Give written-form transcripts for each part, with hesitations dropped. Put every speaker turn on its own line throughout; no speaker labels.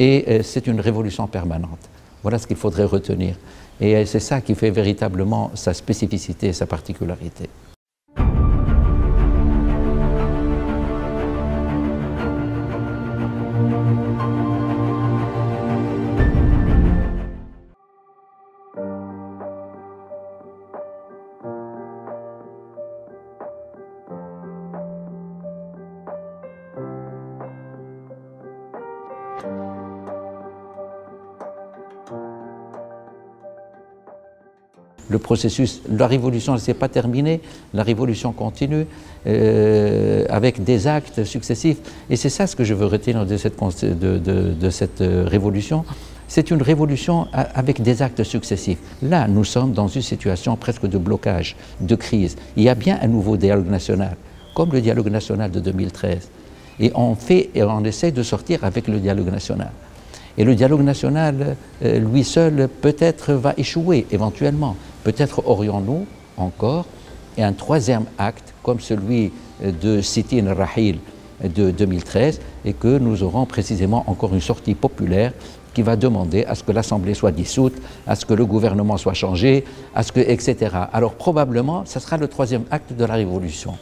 et c'est une révolution permanente. Voilà ce qu'il faudrait retenir. Et c'est ça qui fait véritablement sa spécificité et sa particularité. Le processus, la révolution ne s'est pas terminée, la révolution continue avec des actes successifs. Et c'est ça ce que je veux retenir de cette révolution. C'est une révolution avec des actes successifs. Là, nous sommes dans une situation presque de blocage, de crise. Il y a bien un nouveau dialogue national, comme le dialogue national de 2013. Et on essaie de sortir avec le dialogue national. Et le dialogue national, lui seul, peut-être va échouer éventuellement. Peut-être aurions-nous encore un troisième acte comme celui de Sitin Rahil de 2013 et que nous aurons précisément encore une sortie populaire qui va demander à ce que l'Assemblée soit dissoute, à ce que le gouvernement soit changé, à ce que, etc. Alors probablement, ce sera le troisième acte de la révolution.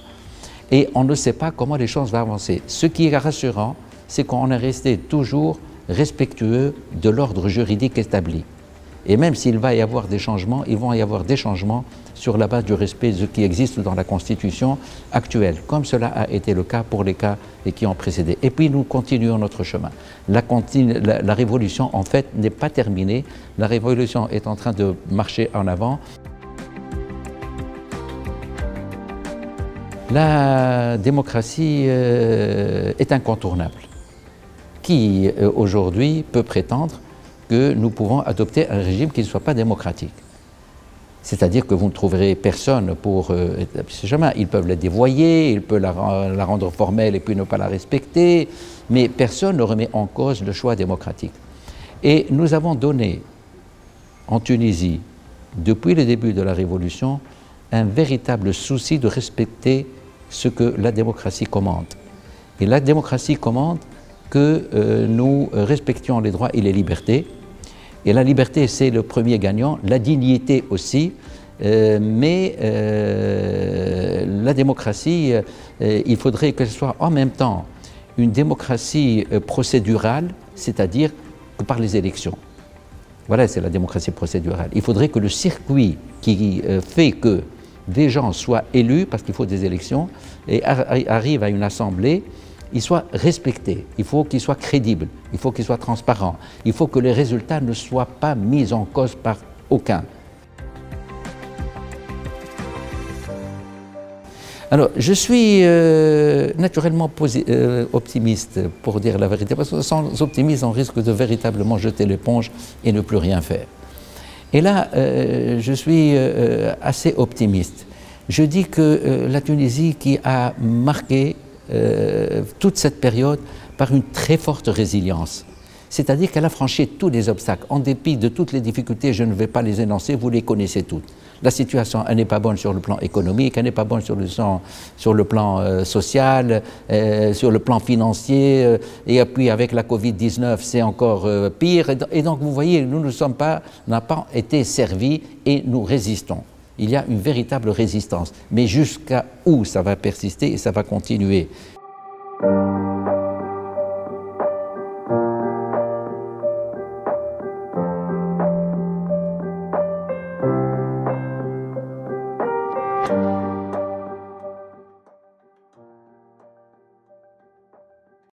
Et on ne sait pas comment les choses vont avancer. Ce qui est rassurant, c'est qu'on est resté toujours respectueux de l'ordre juridique établi. Et même s'il va y avoir des changements, ils vont y avoir des changements sur la base du respect de ce qui existe dans la Constitution actuelle, comme cela a été le cas pour les cas qui ont précédé. Et puis nous continuons notre chemin. La révolution, en fait, n'est pas terminée. La révolution est en train de marcher en avant. La démocratie est incontournable. Qui, aujourd'hui, peut prétendre que nous pouvons adopter un régime qui ne soit pas démocratique? C'est-à-dire que vous ne trouverez personne pour ce chemin. Ils peuvent la dévoyer, ils peuvent la rendre formelle et puis ne pas la respecter, mais personne ne remet en cause le choix démocratique. Et nous avons donné en Tunisie, depuis le début de la Révolution, un véritable souci de respecter ce que la démocratie commande. Et la démocratie commande que nous respections les droits et les libertés. Et la liberté, c'est le premier gagnant, la dignité aussi, mais la démocratie, il faudrait qu'elle soit en même temps une démocratie procédurale, c'est-à-dire que par les élections. Voilà, c'est la démocratie procédurale. Il faudrait que le circuit qui fait que des gens soient élus, parce qu'il faut des élections, et arrivent à une assemblée, il soit respecté, il faut qu'il soit crédible, il faut qu'il soit transparent, il faut que les résultats ne soient pas mis en cause par aucun. Alors, je suis naturellement optimiste, pour dire la vérité, parce que sans optimisme, on risque de véritablement jeter l'éponge et ne plus rien faire. Et là, je suis assez optimiste. Je dis que la Tunisie, qui a marqué toute cette période par une très forte résilience. C'est-à-dire qu'elle a franchi tous les obstacles. En dépit de toutes les difficultés, je ne vais pas les énoncer, vous les connaissez toutes. La situation, elle n'est pas bonne sur le plan économique, elle n'est pas bonne sur le plan social, sur le plan financier, et puis avec la Covid-19, c'est encore pire. Et donc, vous voyez, nous n'avons pas été servis et nous résistons. Il y a une véritable résistance. Mais jusqu'à où ça va persister et ça va continuer?